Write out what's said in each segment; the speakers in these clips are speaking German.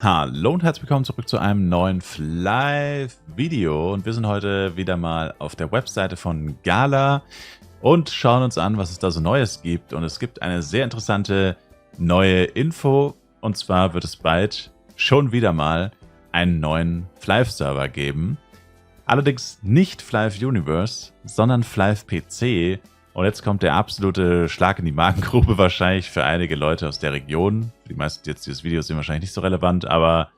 Hallo und herzlich willkommen zurück zu einem neuen Flive-Video. Und wir sind heute wieder mal auf der Webseite von Gala und schauen uns an, was es da so Neues gibt. Und es gibt eine sehr interessante neue Info. Und zwar wird es bald schon wieder mal einen neuen Flive-Server geben. Allerdings nicht Flive Universe, sondern Flive PC. Und jetzt kommt der absolute Schlag in die Magengrube wahrscheinlich für einige Leute aus der Region. Für die meisten, die jetzt dieses Video sehen, wahrscheinlich nicht so relevant, aber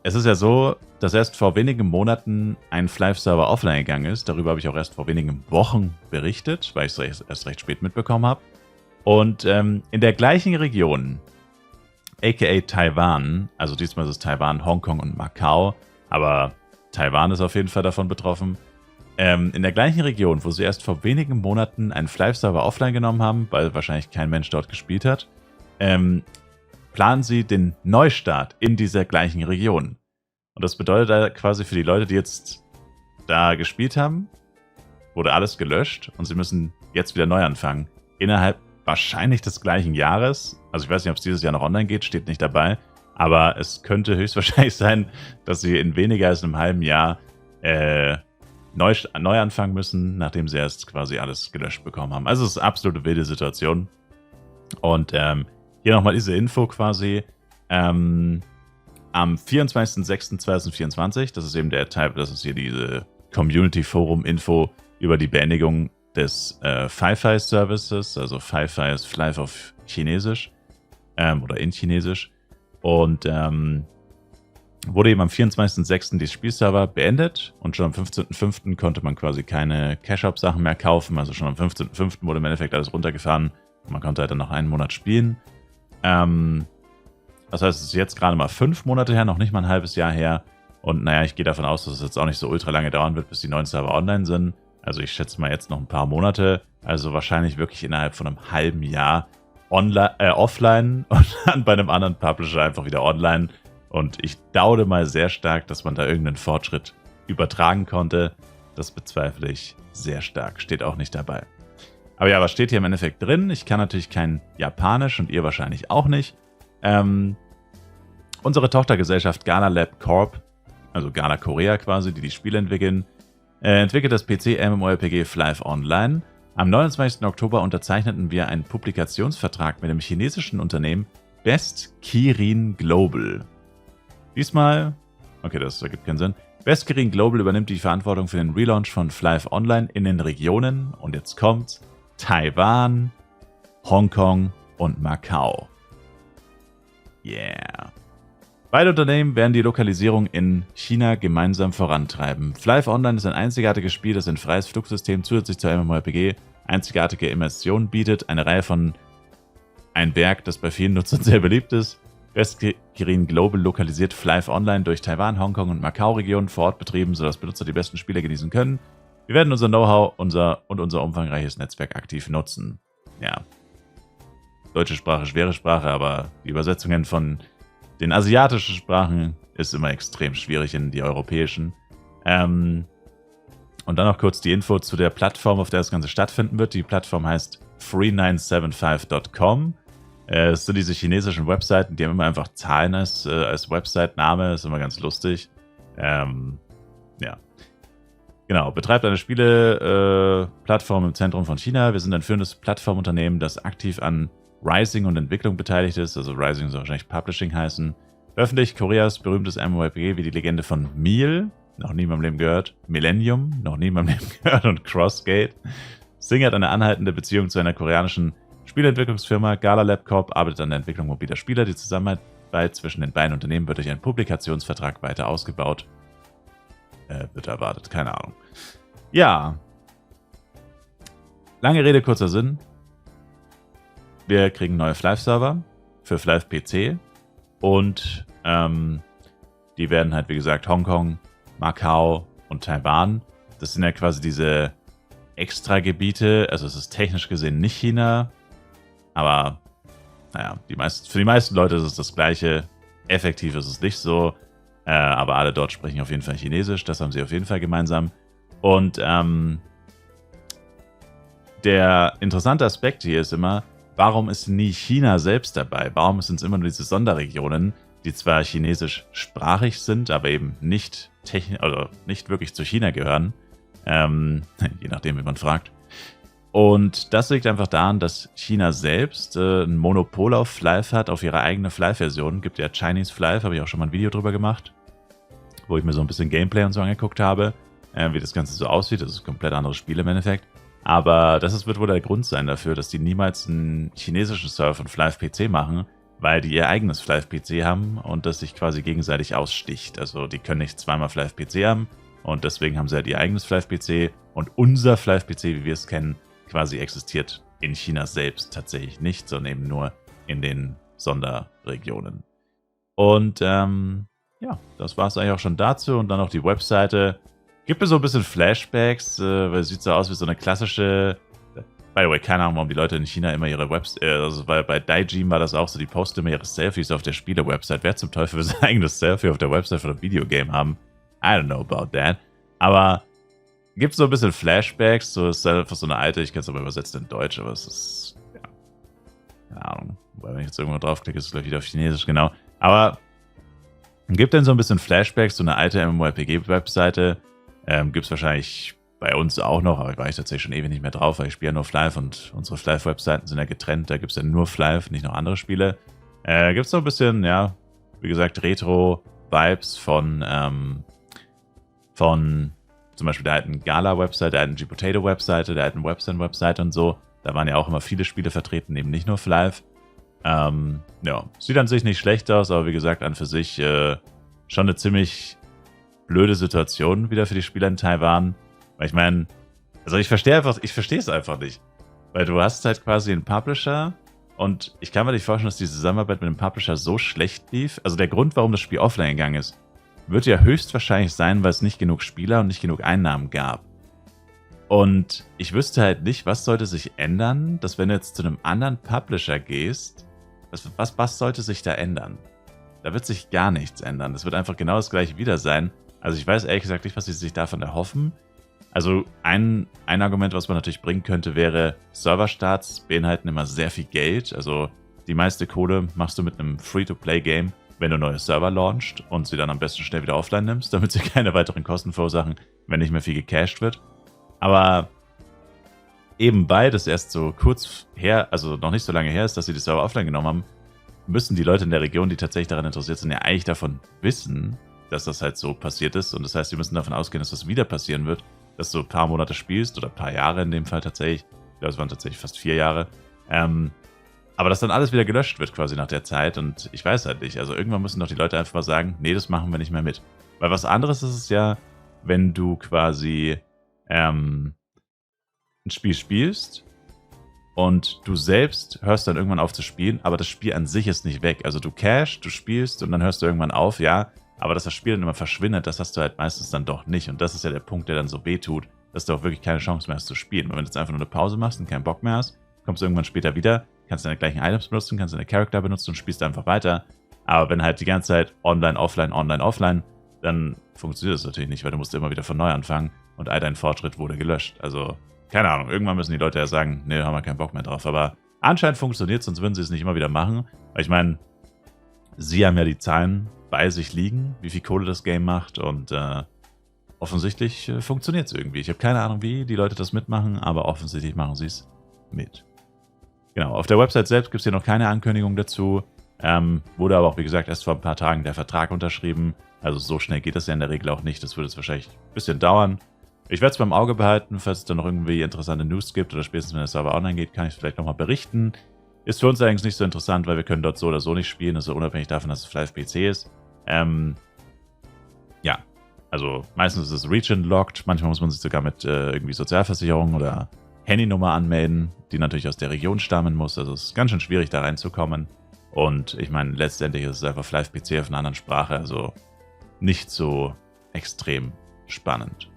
es ist ja so, dass erst vor wenigen Monaten ein Flive-Server offline gegangen ist. Darüber habe ich auch erst vor wenigen Wochen berichtet, weil ich es erst recht spät mitbekommen habe. Und in der gleichen Region, aka Taiwan, also diesmal ist es Taiwan, Hongkong und Macau, aber Taiwan ist auf jeden Fall davon betroffen. In der gleichen Region, wo sie erst vor wenigen Monaten einen Flive-Server offline genommen haben, weil wahrscheinlich kein Mensch dort gespielt hat, planen sie den Neustart in dieser gleichen Region. Und das bedeutet quasi für die Leute, die jetzt da gespielt haben, wurde alles gelöscht und sie müssen jetzt wieder neu anfangen. Innerhalb wahrscheinlich des gleichen Jahres. Also ich weiß nicht, ob es dieses Jahr noch online geht, steht nicht dabei. Aber es könnte höchstwahrscheinlich sein, dass sie in weniger als einem halben Jahr neu anfangen müssen, nachdem sie erst quasi alles gelöscht bekommen haben. Also es ist eine absolute wilde Situation. Und hier nochmal diese Info quasi. Am 24.06.2024, das ist eben der Teil, das ist hier diese Community-Forum-Info über die Beendigung des Fi-Fi-Services. Also Fi-Fi ist Flive auf Chinesisch oder in Chinesisch. Und wurde eben am 24.06. die Spielserver beendet und schon am 15.05. konnte man quasi keine Cash-Up-Sachen mehr kaufen. Also schon am 15.05. wurde im Endeffekt alles runtergefahren und man konnte halt dann noch einen Monat spielen. Das heißt, es ist jetzt gerade mal 5 Monate her, noch nicht mal ein halbes Jahr her. Und naja, ich gehe davon aus, dass es jetzt auch nicht so ultra lange dauern wird, bis die neuen Server online sind. Also ich schätze mal jetzt noch ein paar Monate. Also wahrscheinlich wirklich innerhalb von einem halben Jahr offline und dann bei einem anderen Publisher einfach wieder online. Und ich dauere mal sehr stark, dass man da irgendeinen Fortschritt übertragen konnte. Das bezweifle ich sehr stark. Steht auch nicht dabei. Aber ja, was steht hier im Endeffekt drin? Ich kann natürlich kein Japanisch und ihr wahrscheinlich auch nicht. Unsere Tochtergesellschaft Gala Lab Corp, also Gala Korea quasi, die Spiele entwickeln, entwickelt das PC-MMORPG Flive Online. Am 29. Oktober unterzeichneten wir einen Publikationsvertrag mit dem chinesischen Unternehmen Best Kirin Global. Diesmal, okay, das ergibt keinen Sinn. Best Kirin Global übernimmt die Verantwortung für den Relaunch von Flive Online in den Regionen, und jetzt kommt Taiwan, Hongkong und Macau. Yeah. Beide Unternehmen werden die Lokalisierung in China gemeinsam vorantreiben. Flive Online ist ein einzigartiges Spiel, das ein freies Flugsystem zusätzlich zur MMORPG einzigartige Immersion bietet. Ein Werk, das bei vielen Nutzern sehr beliebt ist. Best Kirin Global lokalisiert Flive Online durch Taiwan, Hongkong und Macau-Regionen vor Ort betrieben, sodass Benutzer die besten Spiele genießen können. Wir werden unser Know-how unser umfangreiches Netzwerk aktiv nutzen. Ja. Deutsche Sprache, schwere Sprache, aber die Übersetzungen von den asiatischen Sprachen ist immer extrem schwierig in die europäischen. Und dann noch kurz die Info zu der Plattform, auf der das Ganze stattfinden wird. Die Plattform heißt free975.com. Es sind diese chinesischen Webseiten, die haben immer einfach Zahlen als Website-Name. Das ist immer ganz lustig. Ja. Genau, betreibt eine Spiele-Plattform im Zentrum von China. Wir sind ein führendes Plattformunternehmen, das aktiv an Rising und Entwicklung beteiligt ist. Also Rising soll wahrscheinlich Publishing heißen. Veröffentlicht Koreas berühmtes MMORPG wie die Legende von Miel. Noch nie in meinem Leben gehört. Millennium. Noch nie in meinem Leben gehört. Und Crossgate. Sing hat eine anhaltende Beziehung zu einer koreanischen Spieleentwicklungsfirma. Gala Lab Corp arbeitet an der Entwicklung mobiler Spieler. Die Zusammenarbeit zwischen den beiden Unternehmen wird durch einen Publikationsvertrag weiter ausgebaut. Wird erwartet, keine Ahnung. Ja. Lange Rede, kurzer Sinn. Wir kriegen neue Flive-Server für Flive PC. Und die werden halt, wie gesagt, Hongkong, Macau und Taiwan. Das sind ja quasi diese Extragebiete. Also es ist technisch gesehen nicht China. Aber naja, für die meisten Leute ist es das Gleiche. Effektiv ist es nicht so. Aber alle dort sprechen auf jeden Fall Chinesisch. Das haben sie auf jeden Fall gemeinsam. Und der interessante Aspekt hier ist immer, warum ist nie China selbst dabei? Warum sind es immer nur diese Sonderregionen, die zwar chinesischsprachig sind, aber eben nicht wirklich zu China gehören. Je nachdem, wie man fragt. Und das liegt einfach daran, dass China selbst ein Monopol auf Flive hat, auf ihre eigene Flive-Version. Gibt ja Chinese Flive, habe ich auch schon mal ein Video drüber gemacht, wo ich mir so ein bisschen Gameplay und so angeguckt habe, wie das Ganze so aussieht. Das ist ein komplett anderes Spiel im Endeffekt. Aber wird wohl der Grund sein dafür, dass die niemals einen chinesischen Server von Flive PC machen, weil die ihr eigenes Flive PC haben und das sich quasi gegenseitig aussticht. Also die können nicht zweimal Flive PC haben und deswegen haben sie halt ihr eigenes Flive PC und unser Flive PC, wie wir es kennen, quasi existiert in China selbst tatsächlich nicht, sondern eben nur in den Sonderregionen. Und ja, das war es eigentlich auch schon dazu. Und dann noch die Webseite. Gibt mir so ein bisschen Flashbacks, weil es sieht so aus wie so eine klassische... By the way, keine Ahnung, warum die Leute in China immer ihre also weil bei Daijin war das auch so, die posten immer ihre Selfies auf der Spiele-Website. Wer zum Teufel will sein eigenes Selfie auf der Website von einem Videogame haben? I don't know about that. Aber gibt so ein bisschen Flashbacks, so ist einfach so eine alte, ich kann es aber übersetzen in Deutsch, aber es ist, ja, keine Ahnung. Wobei, wenn ich jetzt irgendwo draufklicke, ist es gleich wieder auf Chinesisch, genau. Aber gibt dann so ein bisschen Flashbacks, so eine alte MMORPG-Webseite. Gibt es wahrscheinlich bei uns auch noch, aber ich war tatsächlich schon ewig nicht mehr drauf, weil ich spiele ja nur Flive und unsere Flive-Webseiten sind ja getrennt, da gibt es ja nur Flive, nicht noch andere Spiele. Gibt es so ein bisschen, ja, wie gesagt, Retro-Vibes von zum Beispiel der alten Gala-Website, der alten G-Potato-Webseite, der alten Website-Webseite und so. Da waren ja auch immer viele Spiele vertreten, eben nicht nur Flive. Ja, sieht an sich nicht schlecht aus, aber wie gesagt, an für sich schon eine ziemlich blöde Situation wieder für die Spieler in Taiwan. Weil ich meine, also ich verstehe es einfach nicht. Weil du hast halt quasi einen Publisher und ich kann mir nicht vorstellen, dass die Zusammenarbeit mit dem Publisher so schlecht lief. Also der Grund, warum das Spiel offline gegangen ist, wird ja höchstwahrscheinlich sein, weil es nicht genug Spieler und nicht genug Einnahmen gab. Und ich wüsste halt nicht, was sollte sich ändern, dass wenn du jetzt zu einem anderen Publisher gehst, was sollte sich da ändern? Da wird sich gar nichts ändern. Das wird einfach genau das gleiche wieder sein. Also ich weiß ehrlich gesagt nicht, was sie sich davon erhoffen. Also ein Argument, was man natürlich bringen könnte, wäre, Serverstarts beinhalten immer sehr viel Geld. Also die meiste Kohle machst du mit einem Free-to-Play-Game, wenn du neue Server launchst und sie dann am besten schnell wieder offline nimmst, damit sie keine weiteren Kosten verursachen, wenn nicht mehr viel gecached wird. Aber eben weil das erst so kurz her, also noch nicht so lange her ist, dass sie die Server offline genommen haben, müssen die Leute in der Region, die tatsächlich daran interessiert sind, ja eigentlich davon wissen, dass das halt so passiert ist. Und das heißt, sie müssen davon ausgehen, dass das wieder passieren wird, dass du ein paar Monate spielst oder ein paar Jahre in dem Fall tatsächlich. Ich glaube, es waren tatsächlich fast 4 Jahre. Aber dass dann alles wieder gelöscht wird quasi nach der Zeit und ich weiß halt nicht. Also irgendwann müssen doch die Leute einfach mal sagen, nee, das machen wir nicht mehr mit. Weil was anderes ist es ja, wenn du quasi ein Spiel spielst und du selbst hörst dann irgendwann auf zu spielen, aber das Spiel an sich ist nicht weg. Also du cashst, du spielst und dann hörst du irgendwann auf, ja, aber dass das Spiel dann immer verschwindet, das hast du halt meistens dann doch nicht. Und das ist ja der Punkt, der dann so wehtut, dass du auch wirklich keine Chance mehr hast zu spielen. Weil wenn du jetzt einfach nur eine Pause machst und keinen Bock mehr hast, kommst du irgendwann später wieder, kannst deine gleichen Items benutzen, kannst deine Charakter benutzen und spielst einfach weiter. Aber wenn halt die ganze Zeit online, offline, dann funktioniert das natürlich nicht, weil du musst immer wieder von neu anfangen und all dein Fortschritt wurde gelöscht. Also, keine Ahnung, irgendwann müssen die Leute ja sagen, nee, da haben wir keinen Bock mehr drauf. Aber anscheinend funktioniert es, sonst würden sie es nicht immer wieder machen. Weil ich meine, sie haben ja die Zahlen bei sich liegen, wie viel Kohle das Game macht und offensichtlich funktioniert es irgendwie. Ich habe keine Ahnung, wie die Leute das mitmachen, aber offensichtlich machen sie es mit. Genau, auf der Website selbst gibt es hier noch keine Ankündigung dazu. Wurde aber auch, wie gesagt, erst vor ein paar Tagen der Vertrag unterschrieben. Also so schnell geht das ja in der Regel auch nicht. Das würde jetzt wahrscheinlich ein bisschen dauern. Ich werde es beim Auge behalten, falls es da noch irgendwie interessante News gibt oder spätestens wenn der Server online geht, kann ich es vielleicht nochmal berichten. Ist für uns allerdings nicht so interessant, weil wir können dort so oder so nicht spielen, also unabhängig davon, dass es Flive PC ist. Ja, also meistens ist es region-locked, manchmal muss man sich sogar mit irgendwie Sozialversicherung oder Handynummer anmelden, die natürlich aus der Region stammen muss, also es ist ganz schön schwierig da reinzukommen. Und ich meine, letztendlich ist es einfach Flive PC auf einer anderen Sprache, also nicht so extrem spannend.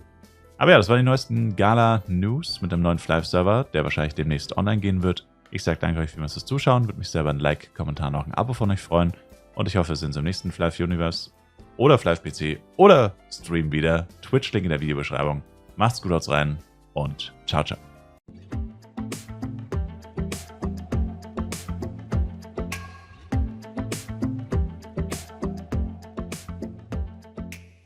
Aber ja, das waren die neuesten Gala-News mit dem neuen Flive-Server, der wahrscheinlich demnächst online gehen wird. Ich sage danke euch vielmals fürs Zuschauen, würde mich selber ein Like, Kommentar und auch ein Abo von euch freuen. Und ich hoffe, wir sehen uns im nächsten Flive Universe oder Flive PC oder Stream wieder. Twitch-Link in der Videobeschreibung. Macht's gut, haut's rein und ciao, ciao.